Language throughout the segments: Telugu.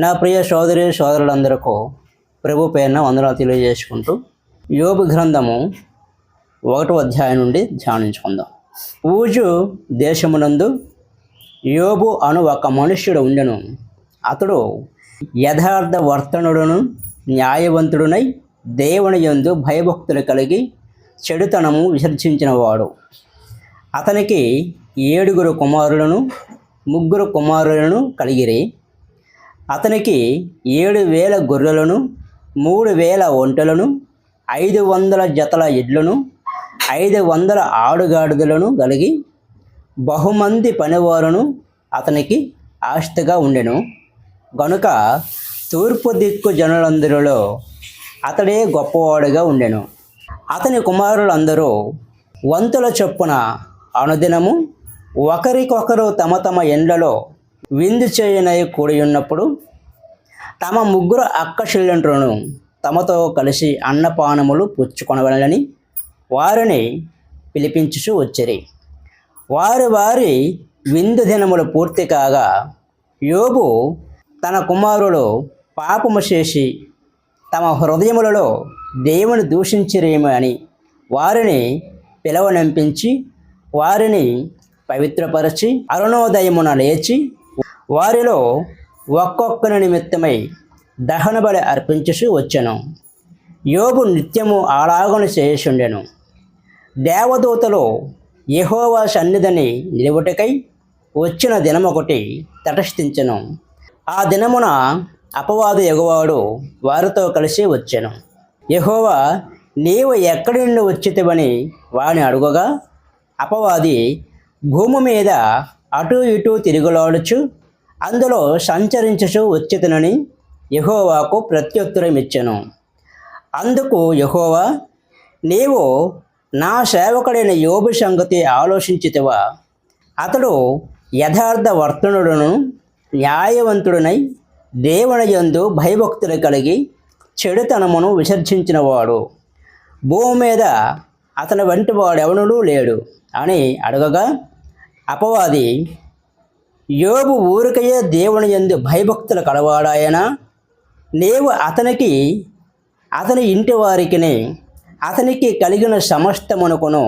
నా ప్రియ సోదరులందరికీ ప్రభు పేరున వందనాలు తెలియజేసుకుంటూ యోబు గ్రంథము 1వ అధ్యాయం నుండి ధ్యానించుకుందాం. ఊజు దేశమునందు యోబు అను ఒక మనుష్యుడు ఉండెను. అతడు యథార్థ వర్తనుడును న్యాయవంతుడునై దేవుని యందు భయభక్తులు కలిగి చెడుతనము విసర్జించినవాడు. అతనికి 7 కుమారులను 3 కుమారులను కలిగిరి. అతనికి 7,000 గొర్రెలను 3,000 ఒంటెలను 500 జతల ఎడ్లను 500 ఆడుగాడిదలను కలిగి బహుమంది పనివారును అతనికి ఆస్తిగా ఉండెను. గనుక తూర్పు దిక్కు జనులందరిలో అతడే గొప్పవాడుగా ఉండెను. అతని కుమారులందరూ వంతుల చొప్పున అనుదినము ఒకరికొకరు తమ తమ ఎండ్లలో విందు చేయనై కూడి ఉన్నప్పుడు తమ 3 అక్క చెల్లెండ్రులను తమతో కలిసి అన్నపానములు పుచ్చుకొనవలెనని వారిని పిలిపించుచూ వచ్చిరి. వారి విందు దినములు పూర్తి కాగా యోబు తన కుమారులు పాపము చేసి తమ హృదయములలో దేవుని దూషించిరేమో అని వారిని పిలవనంపించి వారిని పవిత్రపరచి అరుణోదయమున లేచి వారిలో ఒక్కొక్కని నిమిత్తమై దహన బలి అర్పించుచూ వచ్చెను. యోబు నిత్యము అలాగున చేయుచుండెను. దేవదూతలు యెహోవా సన్నిధిని నిలువుటకై వచ్చిన దినమొకటి తటస్థించెను. ఆ దినమున అపవాది ఎగువాడు వారితో కలిసి వచ్చెను. యెహోవా నీవు ఎక్కడి నుండి వచ్చితివని వాని అడుగగా అపవాది భూమి మీద అటు ఇటు తిరుగులాడుచు అందులో సంచరించుచు వచ్చితినని యెహోవాకు ప్రత్యుత్తరం ఇచ్చెను. అందుకు యెహోవా, నీవు నా సేవకుడైన యోబు సంగతి ఆలోచించితివా? అతడు యథార్థ వర్తనుడును న్యాయవంతుడునై దేవుని యందు భయభక్తులు కలిగి చెడుతనమును విసర్జించినవాడు. భూమి మీద అతని వంటి వాడెవనుడూ లేడు అని అడగగా అపవాది, యోబు ఊరికయే దేవుని యందు భయభక్తులు కలవాడాయనా? నీవు అతనికి అతని ఇంటి వారికిని అతనికి కలిగిన సమస్తమునకును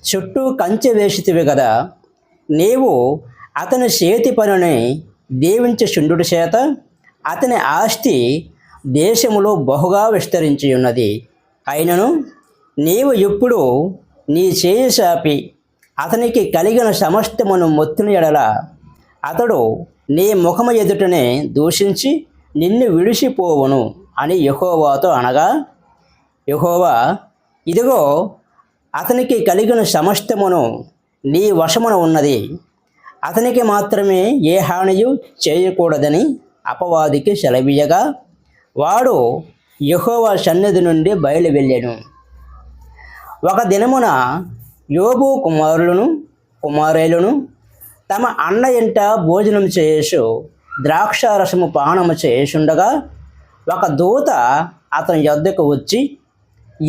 చుట్టూ కంచె వేసితివి కదా. నీవు అతని చేతి పనిని దీవించుచుండుట చేత అతని ఆస్తి దేశములో బహుగా విస్తరించి ఉన్నది. అయినను నీవు ఇప్పుడు నీ చేయి చాపి అతనికి కలిగిన సమస్తమును మొత్తున ఎడల అతడు నీ ముఖము ఎదుటనే దూషించి నిన్ను విడిచిపోవును అని యెహోవాతో అనగా యెహోవా, ఇదిగో అతనికి కలిగిన సమస్తమును నీ వశమున ఉన్నది. అతనికి మాత్రమే ఏ హానియు చేయకూడదని అపవాదికి సెలవీయగా వాడు యెహోవా సన్నిధి నుండి బయలు వెళ్ళెను. ఒక దినమున యోబు కుమారులను కుమారేలను తమ అన్న ఇంట భోజనం చేసు ద్రాక్షారసము పానము చేసుండగా ఒక దూత అతని యొద్దకు వచ్చి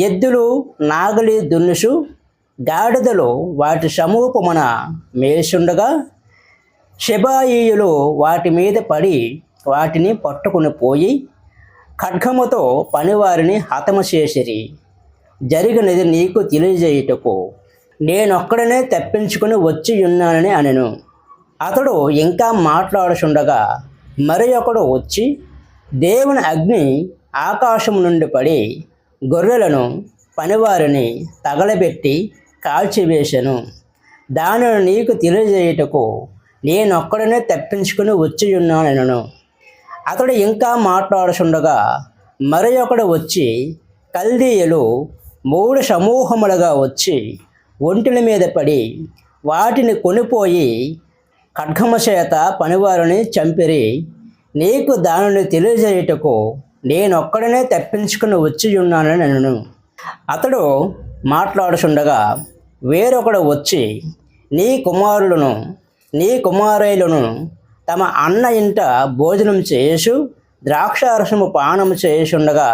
ఎద్దులు నాగలి దున్నుసు గాడిదలు వాటి సమూపమున మేసుండగా షెబాయీయులు వాటి మీద పడి వాటిని పట్టుకుని పోయి ఖడ్గముతో పనివారిని హతము చేసిరి. జరిగినది నీకు తెలియజేయుటకు నేనొక్కడనే తప్పించుకుని వచ్చి ఉన్నానని అనెను. అతడు ఇంకా మాట్లాడుచుండగా మరి ఒకడు వచ్చి దేవుని అగ్ని ఆకాశం నుండి పడి గొర్రెలను పనివారిని తగలబెట్టి కాల్చివేశను. దానిని నీకు తెలియజేయుటకు నేనొక్కడనే తప్పించుకుని వచ్చి ఉన్నానెనను. అతడు ఇంకా మాట్లాడుచుండగా మరి ఒకడు వచ్చి కల్దీయులు 3 సమూహములుగా వచ్చి ఒంటెల మీద పడి వాటిని కొనిపోయి ఖడ్గము చేత పనివారిని చంపిరి. నీకు దానిని తెలియజేయుటకు నేనొక్కడనే తప్పించుకుని వచ్చి ఉన్నానని అనెను. అతడు మాట్లాడుచుండగా వేరొకడు వచ్చి నీ కుమారులను నీ కుమారేలను తమ అన్న ఇంట భోజనం చేసు ద్రాక్షారసము పానము చేసుండగా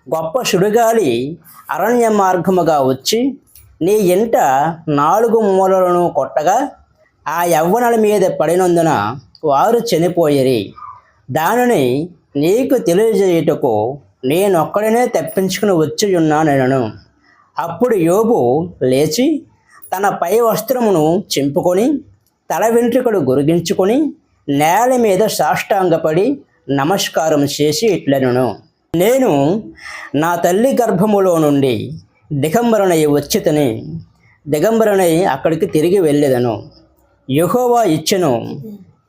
గొప్ప సుడిగాలి అరణ్య మార్గముగా వచ్చి నీ ఇంట 4 మూలలను కొట్టగా ఆ యవ్వనుల మీద పడినందున వారు చనిపోయిరి. దానిని నీకు తెలియజేయుటకు నేనొక్కడనే తప్పించుకుని వచ్చి ఉన్నానెనను. అప్పుడు యోబు లేచి తన పై వస్త్రమును చింపుకొని తల వెంట్రుకలు గొరిగించుకొని నేల మీద సాష్టాంగపడి నమస్కారం చేసి ఇట్లనెను, నేను నా తల్లి గర్భములో నుండి దిగంబరనై వచ్చితిని, దిగంబరనై అక్కడికి తిరిగి వెళ్ళెదను. యెహోవా ఇచ్చెను,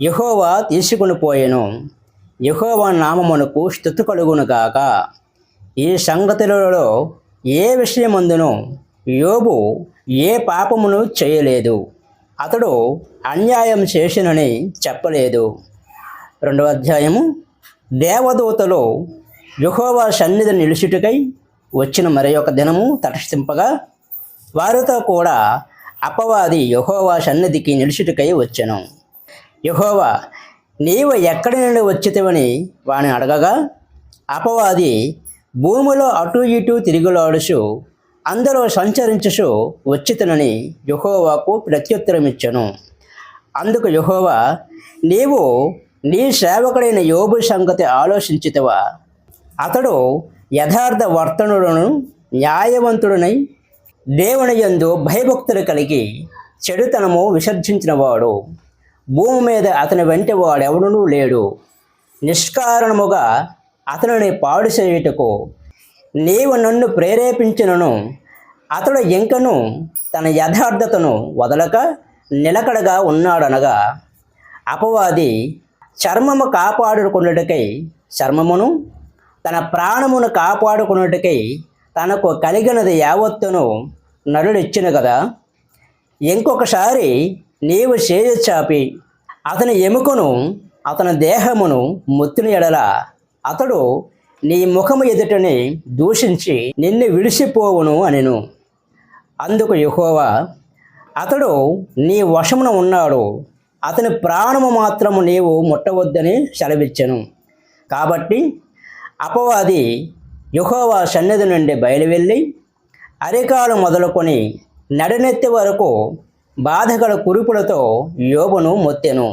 యెహోవా తీసుకుని పోయెను, యెహోవా నామమునకు స్తుతి కలుగునుగాక. ఈ సంగతులలో ఏ విషయమందును యోబు ఏ పాపమును చేయలేదు, అతడు అన్యాయం చేసినని చెప్పలేదు. 2వ అధ్యాయము. దేవదూతలు యెహోవా సన్నిధి నిలుచుటకై వచ్చిన మరి ఒక దినము తటస్థింపగా వారితో కూడా అపవాది యెహోవా సన్నిధికి నిలుచుటకై వచ్చెను. యెహోవా, నీవు ఎక్కడి నుండి వచ్చితివని వాని అడగగా అపవాది, భూమిలో అటు ఇటు తిరుగులాడుచు అందరూ సంచరించుచు వచ్చితనని యెహోవాకు ప్రత్యుత్తరమిచ్చెను. అందుకు యెహోవా, నీవు నీ సేవకుడైన యోబు సంగతి ఆలోచించితివా? అతడు యథార్థ వర్తనుడును న్యాయవంతుడనై దేవుని యందు భయభక్తులు కలిగి చెడుతనము విసర్జించినవాడు. భూమి మీద అతని వెంట వాడెవడనూ లేడు. నిష్కారణముగా అతనిని పాడు చేయుటకు నీవు నన్ను ప్రేరేపించినను. అతడు ఇంకను తన యథార్థతను వదలక నిలకడగా ఉన్నాడనగా అపవాది చర్మము కాపాడుకున్నటకై చర్మమును, తన ప్రాణమును కాపాడుకున్నటకై తనకు కలిగినది యావత్తును నరుడిచ్చిన కదా. ఇంకొకసారి నీవు చేయి చాపి అతని ఎముకను, అతని దేహమును మొత్తిన ఎడల అతడు నీ ముఖము ఎదుటని దూషించి నిన్ను విడిచిపోవును అనెను. అందుకు యెహోవా, అతడు నీ వశమున ఉన్నాడు, అతని ప్రాణము మాత్రము నీవు ముట్టవద్దని సెలవిచ్చెను. కాబట్టి అపవాది యెహోవా సన్నిధి నుండి బయలువెళ్ళి అరికాలు మొదలుకొని నడినెత్తి వరకు బాధగల కురుపులతో యోబును మొత్తెను.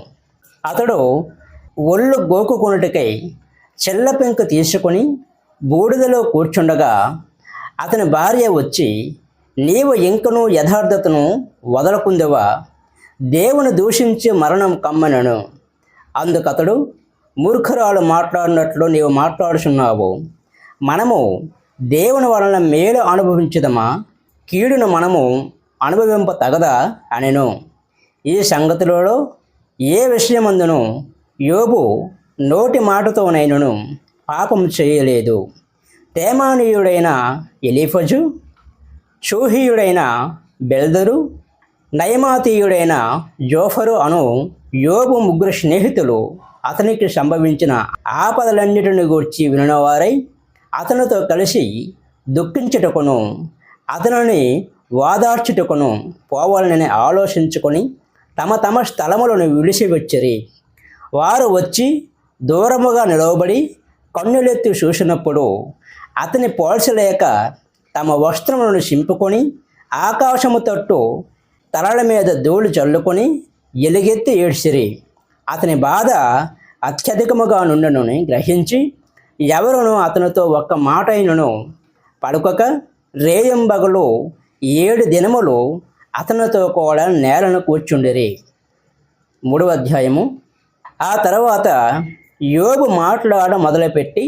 అతడు ఒళ్ళు గోకుకొనుటకై చెల్లపెంకు తీసుకొని బూడిదలో కూర్చుండగా అతని భార్య వచ్చి, నీవు ఇంకనూ యథార్థతను వదలకుందెవా? దేవుని దూషించి మరణం కమ్మనను. అందుకతడు, మూర్ఖురాలు మాట్లాడినట్లు నీవు మాట్లాడుచున్నావు. మనము దేవుని వలన మేలు అనుభవించదమా, కీడును మనము అనుభవింప తగదా అనెను. ఈ సంగతులలో ఏ విషయమందును యోబు నోటి మాటతోనైనను పాపం చేయలేదు. తేమానీయుడైన ఎలీఫజు, షూహీయుడైన బెల్దరు, నయమాతీయుడైన జోఫరు అను యోబు ముగ్గురు స్నేహితులు అతనికి సంభవించిన ఆపదలన్నిటిని గూర్చి వినినవారై అతనితో కలిసి దుఃఖించుటకును అతనిని వాదార్చుటకును పోవాలని ఆలోచించుకొని తమ తమ స్థలములను విడిచివచ్చిరి. వారు వచ్చి దూరముగా నిలవబడి కన్నులెత్తి చూసినప్పుడు అతని పోల్చలేక తమ వస్త్రములను చింపుకొని ఆకాశము తట్టు తలల మీద ధూళి చల్లుకొని ఎలుగెత్తి ఏడ్చిరి. అతని బాధ అత్యధికముగా నుండునని గ్రహించి ఎవరునూ అతనితో ఒక్క మాట అయినను పలుకక రేయింబగలు 7 దినములు అతనితో కూడా నేలను కూర్చుండిరి. 3వ అధ్యాయము. ఆ తర్వాత యోబు మాట్లాడ మొదలుపెట్టి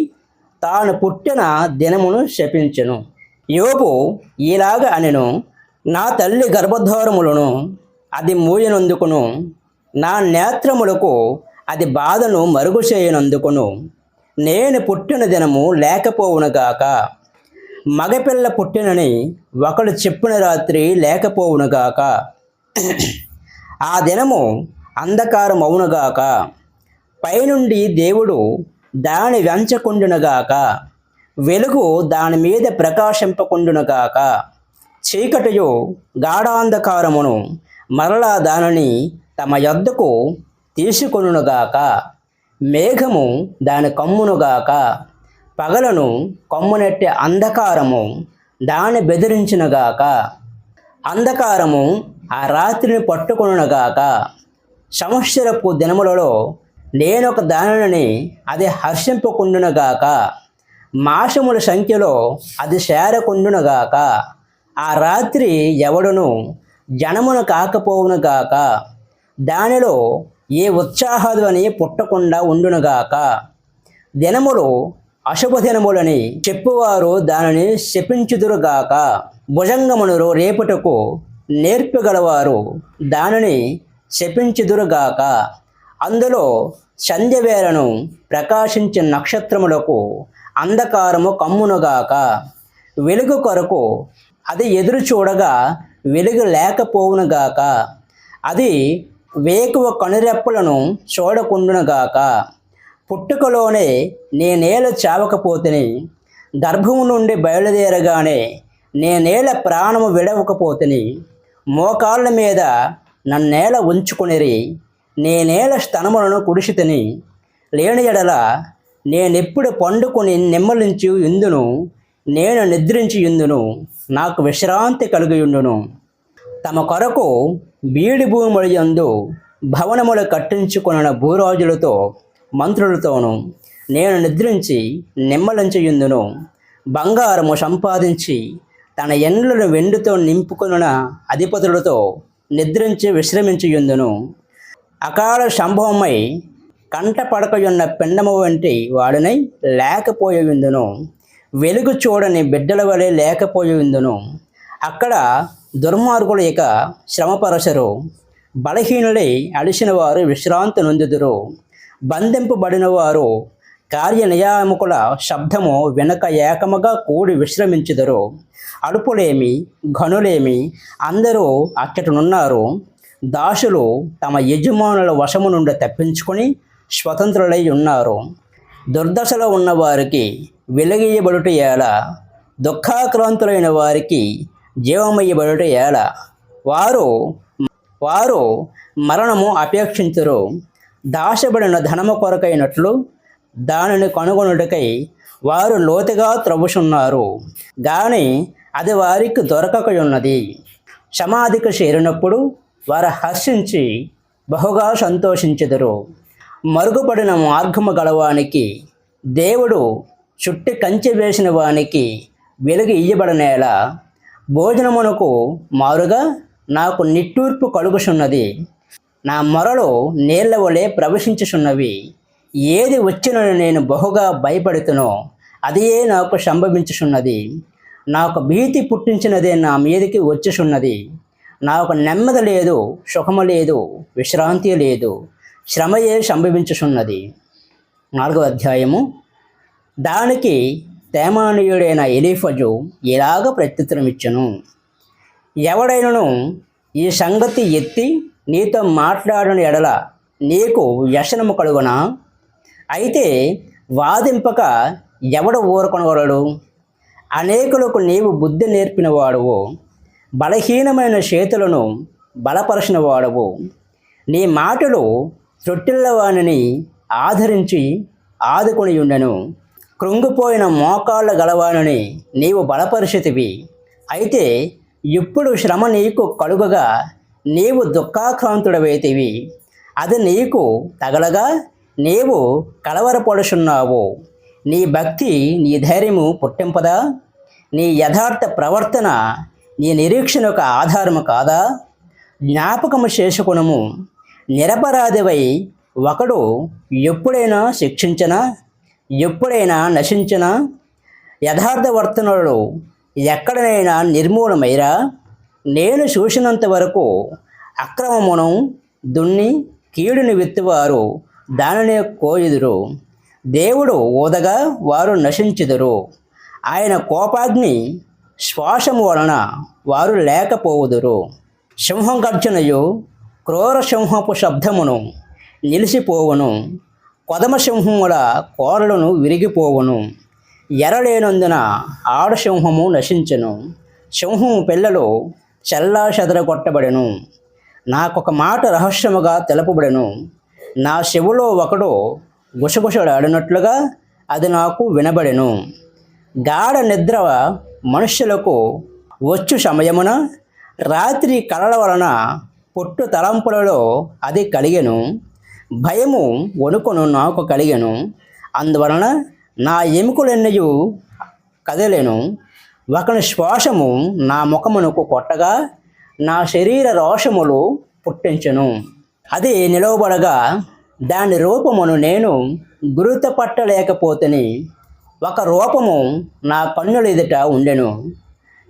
తాను పుట్టిన దినమును శపించెను. యోబు ఇలాగ అనెను, నా తల్లి గర్భధారములను అది మూయనందుకును, నా నేత్రములకు అది బాధను మరుగు చేయనందుకును నేను పుట్టిన దినము లేకపోవునుగాక. మగపిల్ల పుట్టినని ఒకడు చెప్పిన రాత్రి లేకపోవునుగాక. ఆ దినము అంధకారం అవునుగాక. పైనుండి దేవుడు దాని వెంచకుండునుగాక. వెలుగు దాని మీద ప్రకాశింపకుండునుగాక. చీకటియు గాఢాంధకారమును మరలా దానిని తమ యొద్దకు తీసుకొనుగాక. మేఘము దాని కమ్మునుగాక. పగలను కమ్మునెట్టే అంధకారము దాన్ని బెదిరించునుగాక. అంధకారము ఆ రాత్రిని పట్టుకొనుగాక. సంవత్సరపు దినములలో నేనొక దానిని అది హర్షింపకుండునగాక, మాసముల సంఖ్యలో అది చేరకుండునగాక, ఆ రాత్రి ఎవడును జనమును కాకపోవునుగాక, దానిలో ఏ ఉత్సాహధ్వని పుట్టకుండా ఉండునుగాక. దినములు అశుభ దినములని చెప్పువారు దానిని శపించుదురుగాక. భుజంగమును రేపుటకు నేర్పగలవారు దానిని శపించుదురుగాక. అందులో సంధ్యవేళను ప్రకాశించే నక్షత్రములకు అంధకారము కమ్మునుగాక. వెలుగు కొరకు అది ఎదురు చూడగా వెలుగు లేకపోవునుగాక. అది వేకువ కనురెప్పలను చూడకుండునుగాక. పుట్టుకలోనే నేనేల చావకపోతిని, గర్భము నుండి బయలుదేరగానే నేనేల ప్రాణము విడవకపోతిని. మోకాళ్ళ మీద నన్నేల ఉంచుకొనిరి, నేనేల స్తనములను కుడిసితిని. లేని ఎడల నేనెప్పుడు పండుకొని నిమ్మలించి యుందును, నేను నిద్రించి యుందును, నాకు విశ్రాంతి కలిగియుండును. తమ కొరకు బీడి భూముల యందు భవనములు కట్టించుకొనిన భూరాజులతో మంత్రులతోనూ నేను నిద్రించి నిమ్మలించియుందును. బంగారము సంపాదించి తన ఎండ్లను వెండితో నింపుకొనిన అధిపతులతో నిద్రించి విశ్రమించియుందును. అకాల సంభవమై కంట పడకయున్న పిండము వంటి వాడినై లేకపోయుందును. వెలుగు చూడని బిడ్డల వలె లేకపోయుందును. అక్కడ దుర్మార్గులు ఇక శ్రమపరచరు, బలహీనులై అలిసిన వారు విశ్రాంతి నొందుదురు. బంధింపబడిన వారు కార్యనియామకుల శబ్దము వెనుక ఏకముగా కూడి విశ్రమించుదురు. అడుపులేమి ఘనులేమి అందరూ అచ్చటనున్నారు. దాసులు తమ యజమానుల వశము నుండి తప్పించుకొని స్వతంత్రులై ఉన్నారు. దుర్దశలో ఉన్న వారికి వెలుగీయబడుట ఎలా, దుఃఖాక్రాంతులైన వారికి జీవమయ్యబడుట ఎలా. వారు మరణము అపేక్షించరు. దాచబడిన ధనము కొరకైనట్లు దానిని కనుగొనుటకై వారు లోతుగా త్రవ్వుచున్నారు, గాని అది వారికి దొరకకయున్నది. సమాధికి చేరినప్పుడు వారు హర్షించి బహుగా సంతోషించెదరు. మరుగుపడిన మార్గము గలవానికి దేవుడు చుట్టి కంచె వేసిన వానికి వెలుగు ఇయ్యబడనేలా. భోజనమునకు మారుగా నాకు నిట్టూర్పు కలుగుచున్నది, నా మొరలు నీళ్ల వలె ప్రవశించుచున్నవి. ఏది వచ్చినని నేను బహుగా భయపడుతునో అదే నాకు సంభవించుచున్నది. నాకు భీతి పుట్టించినదే నా మీదకి వచ్చుచున్నది. నాకు నెమ్మది లేదు, సుఖము లేదు, విశ్రాంతి లేదు, శ్రమయే సంభవించుచున్నది. 4వ అధ్యాయము. దానికి తేమానీయుడైన ఎలీఫజు ఇలాగ ప్రత్యుత్తరమిచ్చెను: ఎవడైనను ఈ సంగతి ఎత్తి నీతో మాట్లాడిన ఎడల నీకు వ్యసనము కలుగునా? అయితే వాదింపక ఎవడు ఊరుకొనగలడు? అనేకులకు నీవు బుద్ధి నేర్పిన వాడువు, బలహీనమైన చేతులను బలపరచిన వాడువు. నీ మాటలు త్రొట్టిల్ల వానిని ఆదరించి ఆదుకొని ఉండెను. కృంగిపోయిన మోకాళ్ళ గలవానిని నీవు బలపరిచితివి. అయితే ఇప్పుడు శ్రమ నీకు కలుగగా నీవు దుఃఖాక్రాంతుడవైతివి. అది నీకు తగలగా నీవు కలవరపడుచున్నావు. నీ భక్తి నీ ధైర్యము పుట్టింపదా? నీ యథార్థ ప్రవర్తన నీ నిరీక్షణకు ఆధారము కాదా? జ్ఞాపకము చేసుకునము, నిరపరాధివై ఒకడు ఎప్పుడైనా శిక్షించనా, ఎప్పుడైనా నశించనా? యథార్థవర్తనులు ఎక్కడనైనా నిర్మూలమైరా? నేను చూసినంత వరకు అక్రమమును దున్ని కీడుని విత్తువారు దానినే కోయుదురు. దేవుడు ఊదగా వారు నశించుదురు. ఆయన కోపాగ్ని శ్వాసము వలన వారు లేకపోవుదురు. సింహం గర్జనయు క్రూర సింహపు శబ్దమును నిలిచిపోవును. కొదమ సింహముల కోరలను విరిగిపోవును. ఎరలేనందున ఆడసింహము నశించెను. సింహము పిల్లలు చెల్లా చెదరగొట్టబడెను. నాకొక మాట రహస్యముగా తెలుపబడెను. నా చెవులో ఒకడు గుసగుసలాడినట్లుగా అది నాకు వినబడెను. గాఢ నిద్ర మనుష్యులకు వచ్చు సమయమున రాత్రి కలల వలన పుట్టు తలంపులలో అది కలిగెను. భయము వణుకును నాకు కలిగెను. అందువలన నా ఎముకలెన్నయూ కదలెను. ఒకని శ్వాసము నా ముఖమునకు కొట్టగా నా శరీర రోషములు పుట్టించెను. అది నిలవబడగా దాని రూపమును నేను గుర్తుపట్టలేకపోతేని. ఒక రూపము నా కన్నుల ఎదుట ఉండెను.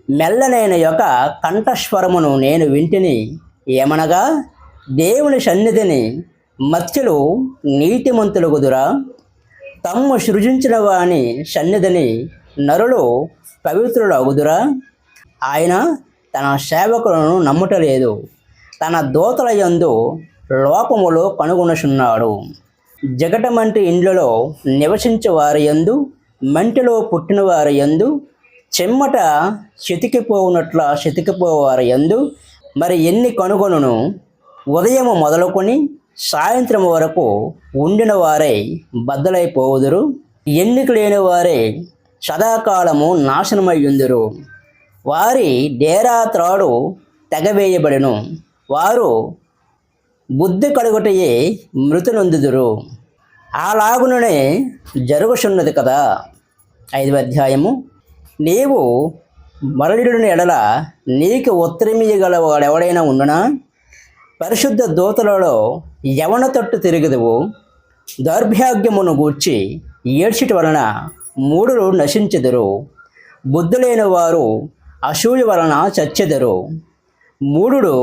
మెల్లనైన యొక్క కంఠస్వరమును నేను వింటిని. ఏమనగా, దేవుని సన్నిధిని మత్స్యులు నీతిమంతులగుదురా, తమ్ము సృజించిన వాని సన్నిధిని నరులు పవిత్రులగుదురా. ఆయన తన సేవకులను నమ్ముటలేదు, తన దూతల యందు లోపములు కనుగొనుచున్నాడు. జగటమంటి ఇండ్లలో నివసించే వారి యందు, మంటిలో పుట్టిన వారి యందు, చెమ్మట చితికిపోవారి యందు మరి ఎన్ని కనుగొనును. ఉదయము మొదలుకొని సాయంత్రం వరకు ఉండిన వారై బద్దలైపోవుదురు. ఎన్నిక లేని వారే సదాకాలము నాశనమయ్యుందురు. వారి డేరా త్రాడు తెగవేయబడెను. వారు బుద్ధి కలుగుటయే మృతునందుదురు. అలాగుననే జరుగుచున్నది కదా. 5వ అధ్యాయము. నీవు మరలుడిని ఎడల నీకు ఉత్తరమియగల వాడెవడైనా ఉండునా? పరిశుద్ధ దూతలలో యవన తట్టు తిరుగుదువు. దౌర్భాగ్యమును గూర్చి ఏడ్చిటి వలన మూఢులు నశించెదరు. బుద్ధి లేని వారు అసూయ వలన చచ్చెదరు. మూఢుడు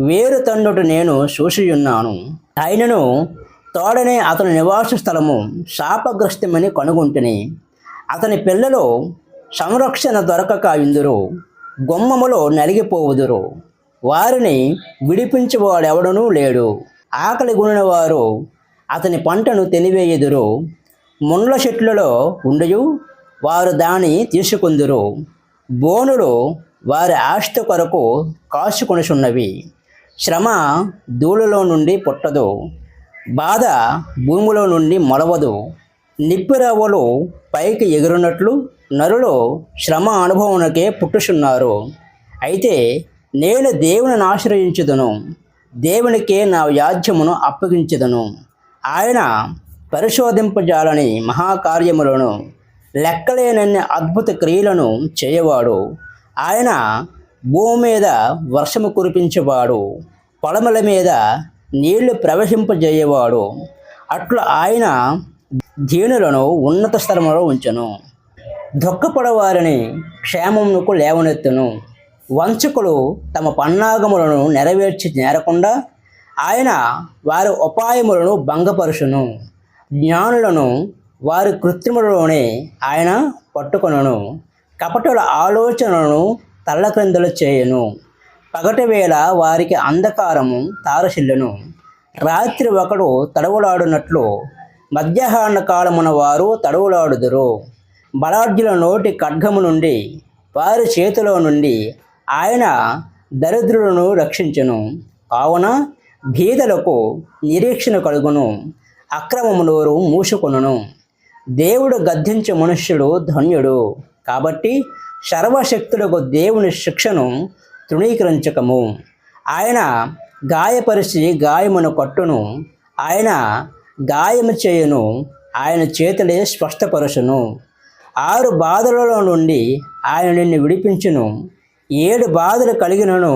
వేరు తన్నుట నేను చూసియున్నాను. ఆయనను తోడనే అతని నివాస స్థలము శాపగ్రస్తమని కనుగొంటిని. అతని పిల్లలు సంరక్షణ దొరకక ఇందురు, గుమ్మములో నలిగిపోవుదురు. వారిని విడిపించేవాడెవడనూ లేడు. ఆకలి గునిన వారు అతని పంటను తినివేయుదురు. ముండ్ల చెట్లలో ఉండియు వారు దాని తీసుకుందురు. బోనులు వారి ఆస్తి కొరకు కాచుకొనుచున్నవి. శ్రమ ధూళిలో నుండి పుట్టదు, బాధ భూమిలో నుండి మొలవదు. నిప్పిరవ్వలు పైకి ఎగురున్నట్లు నరులు శ్రమ అనుభవమునకే పుట్టుచున్నారు. అయితే నేను దేవుని ఆశ్రయించుదును, దేవునికే నా వ్యాజ్యమును అప్పగించుదును. ఆయన పరిశోధింపజాలని మహాకార్యములను, లెక్కలేనన్ని అద్భుత క్రియలను చేయవాడు. ఆయన భూమి మీద వర్షము కురిపించేవాడు, పొలముల మీద నీళ్లు ప్రవహింపజేయవాడు. అట్లా ఆయన దీనులను ఉన్నత స్థలములో ఉంచెను. దుఃఖపడవారిని క్షేమమునకు లేవనెత్తును. వంచకులు తమ పన్నాగములను నెరవేర్చి నేరకుండా ఆయన వారి ఉపాయములను భంగపరుచును. జ్ఞానులను వారి కృత్రిములలోనే ఆయన పట్టుకొనును. కపటుల ఆలోచనలను తల్లక్రిందులు చేయును. పగటి వేళ వారికి అంధకారము తారసిల్లును. రాత్రి ఒకడు తడవులాడునట్లు మధ్యాహ్న కాలమున వారు తడవులాడుదురు. బలాఢ్యుల నోటి ఖడ్గము నుండి, వారి చేతిలో నుండి ఆయన దరిద్రులను రక్షించును. కావున బీదలకు నిరీక్షణ కలుగును, అక్రమము నోరు మూసుకొనును. దేవుడు గద్దించే మనుష్యుడు ధన్యుడు. కాబట్టి సర్వశక్తులకు దేవుని శిక్షను తృణీకరించకము. ఆయన గాయపరిచి గాయమును కట్టును, ఆయన గాయము చేయును, ఆయన చేతులే స్పష్టపరచును. 6 బాధలలో నుండి ఆయన నిన్ను విడిపించును. 7 బాధలు కలిగినను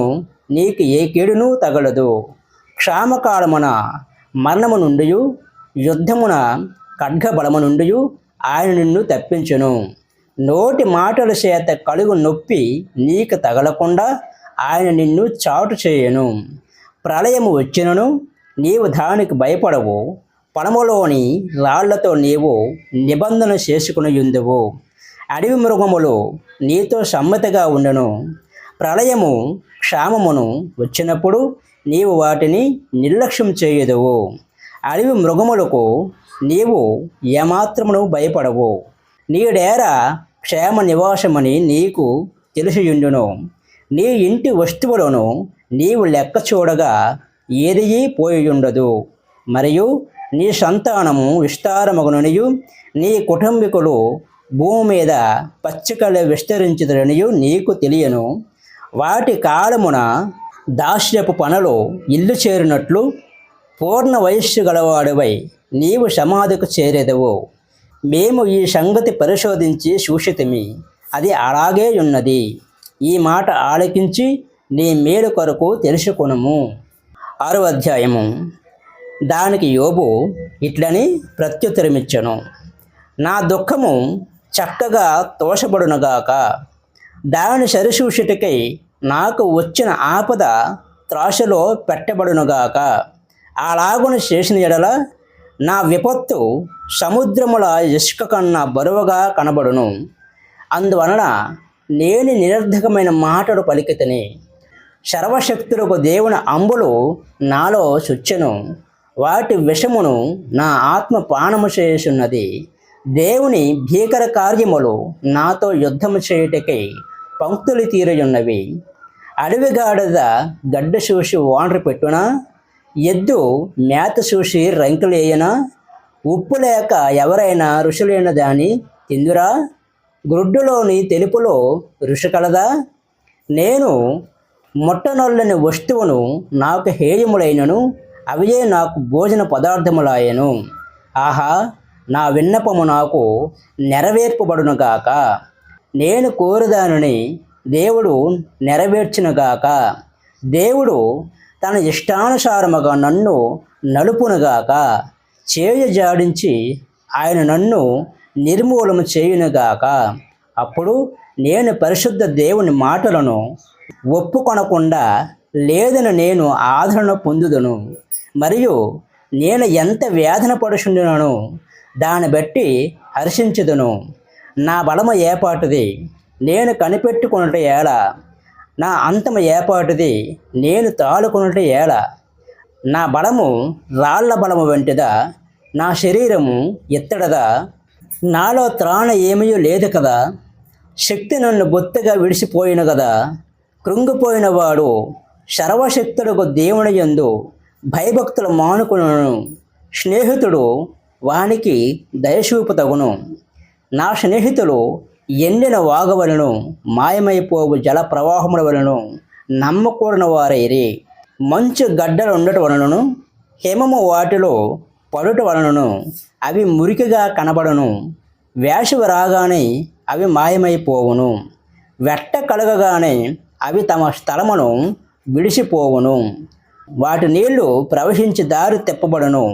నీకు ఏ కీడును తగలదు. క్షామకాలమున మరణము నుండి, యుద్ధమున ఖడ్గబలము నుండి ఆయన నిన్ను తప్పించును. నోటి మాటల చేత కలుగు నొప్పి నీకు తగలకుండా ఆయన నిన్ను చాటు చేయను. ప్రళయము వచ్చినను నీవు దానికి భయపడవు. పొలములోని రాళ్లతో నీవు నిబంధన చేసుకుని యుందువు. అడవి మృగములు నీతో సమ్మతిగా ఉండను. ప్రళయము క్షామమును వచ్చినప్పుడు నీవు వాటిని నిర్లక్ష్యం చేయదువు. అడవి మృగములకు నీవు ఏమాత్రమును భయపడవు. నీ డేరా క్షేమ నివాసమని నీకు తెలిసియుండును. నీ ఇంటి వస్తువులను నీవు లెక్క చూడగా ఏదీ పోయియుండదు. మరియు నీ సంతానము విస్తారమగుననియు, నీ కుటుంబీకులు భూమి మీద పచ్చికలు విస్తరించుదరనియు నీకు తెలియను. వాటి కాలమున దాస్యపు పనులు ఇల్లు చేరినట్లు పూర్ణ వయస్సు గలవాడివై నీవు సమాధికి చేరేదవు. మేము ఈ సంగతి పరిశోధించి చూసితిమి, అది అలాగే ఉన్నది. ఈ మాట ఆలకించి నీ మేలు కొరకు తెలుసుకొనుము. 6వ అధ్యాయము. దానికి యోబు ఇట్లని ప్రత్యుత్తరమిచ్చెను, నా దుఃఖము చక్కగా తోషబడునుగాక, దాని సరిచూచుటకై నాకు వచ్చిన ఆపద త్రాసులో పెట్టబడునుగాక. అలాగున చేసిన ఎడల నా విపత్తు సముద్రముల ఇసుక కన్నా బరువుగా కనబడును. అందువలన నేను నిరర్ధకమైన మాటలు పలికితిని. సర్వశక్తులకు దేవుని అంబులు నాలో చుచ్చెను, వాటి విషమును నా ఆత్మ పానము చేయుచున్నది. దేవుని భీకర కార్యములు నాతో యుద్ధము చేయుటకై పంక్తులు తీరయున్నవి. అడవి గాడిద గడ్డ చూసి ఓండ్ర పెట్టునా, ఎద్దు మేత చూసి రంకులేయనా, ఉప్పు లేక ఎవరైనా రుచులేని దాని తిందురా, గ్రుడ్డులోని తెలుపులో రుచి కలదా. నేను ముట్టనొల్లని వస్తువును నాకు హేయములైనను, అవే నాకు భోజన పదార్థములాయను. ఆహా, నా విన్నపము నాకు నెరవేర్పబడునుగాక. నేను కోరుదానని దేవుడు నెరవేర్చునుగాక. దేవుడు తన ఇష్టానుసారముగా నన్ను నలుపునుగాక. చేయ జాడించి ఆయన నన్ను నిర్మూలన చేయునుగాక. అప్పుడు నేను పరిశుద్ధ దేవుని మాటలను ఒప్పుకొనకుండా లేదని నేను ఆదరణ పొందుదును. మరియు నేను ఎంత వేదన పడుచుండునను దాన్ని బట్టి హర్షించుదును. నా బలము ఏపాటిది, నేను కనిపెట్టుకొనుట ఏల, నా అంతము ఏపాటిది, నేను తాళుకొనుట ఏల. నా బలము రాళ్ల బలము వంటిదా, నా శరీరము ఎత్తడదా, నాలో త్రాణ ఏమీ లేదు కదా. శక్తి నన్ను బొత్తిగా విడిసిపోయిన కదా. కృంగిపోయిన వాడు సర్వశక్తులకు దేవుని యందు భయభక్తులు మానుకును. స్నేహితుడు వానికి దయచూపుతగును. నా స్నేహితులు ఎండిన వాగవలను, మాయమైపోవు జల ప్రవాహముల వలను నమ్మకూడని వారైరి. మంచు గడ్డలు ఉండటం వలనను, హిమము వాటిలో పడుట వలనను అవి మురికిగా కనబడును. వేసవి రాగానే అవి మాయమైపోవును. వెట్ట కలగగానే అవి తమ స్థలమును విడిసిపోవును. వాటి నీళ్లు ప్రవహించి దారి తిప్పబడును.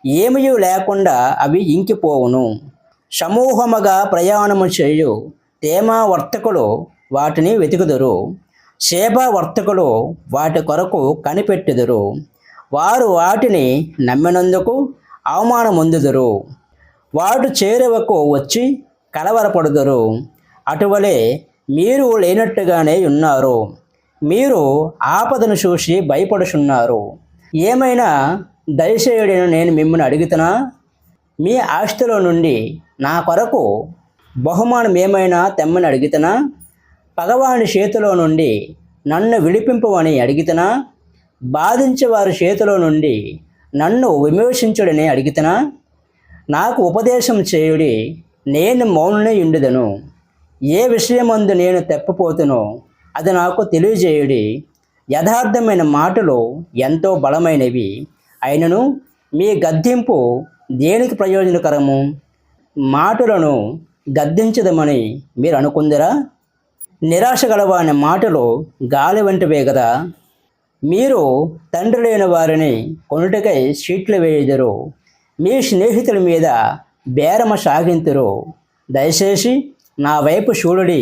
ఏమీ లేకుండా అవి ఇంకిపోవును. సమూహముగా ప్రయాణము చేయు తేమా వర్తకులు వాటిని వెతుకుదురు. సేబా వర్తకులు వాటి కొరకు కనిపెట్టుదురు. వారు వాటిని నమ్మినందుకు అవమానమొందుదురు. వాటి చేరువకు వచ్చి కలవరపడుదురు. అటువలే మీరు లేనట్టుగానే ఉన్నారు. మీరు ఆపదను చూసి భయపడుచున్నారు. ఏమైనా దయచేయుడని నేను మిమ్మల్ని అడుగుతున్నా? మీ ఆస్తిలో నుండి నా కొరకు బహుమానం ఏమైనా తెమ్మని అడుగుతున్నా? పగవాని చేతిలో నుండి నన్ను విడిపింపవని అడుగుతున్నా? బాధించే వారి చేతిలో నుండి నన్ను విమోచించుడని అడుగుతున్నా? నాకు ఉపదేశం చేయుడి, నేను మౌననే ఉండుదను. ఏ విషయమందు నేను తప్పిపోతునో అది నాకు తెలియజేయుడి. యథార్థమైన మాటలు ఎంతో బలమైనవి అయినను మీ గద్దింపు దేనికి ప్రయోజనకరము? మాటలను గద్దించదమని మీరు అనుకుందరా? నిరాశ గలవాని మాటలు గాలి వంటివే కదా. మీరు తండ్రి లేని వారిని కొనుటకై చీట్లు వేయుదురు. మీ స్నేహితుల మీద బేరమ సాగింతురు. దయచేసి నా వైపు చూడుడి.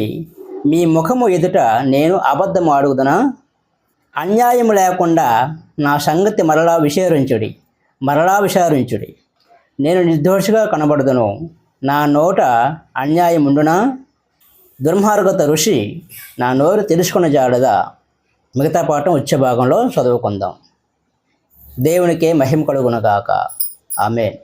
మీ ముఖము ఎదుట నేను అబద్ధం ఆడుగుదనా? అన్యాయం లేకుండా నా సంగతి మరలా విచారించుడి. నేను నిర్దోషిగా కనబడదును. నా నోట అన్యాయం ఉండునా? దుర్మార్గత ఋషి నా నోరు తెలుసుకున్న జాడదా. మిగతా పాఠం వచ్చే భాగంలో చదువుకుందాం. దేవునికే మహిమ కలుగునుగాక. ఆమేన్.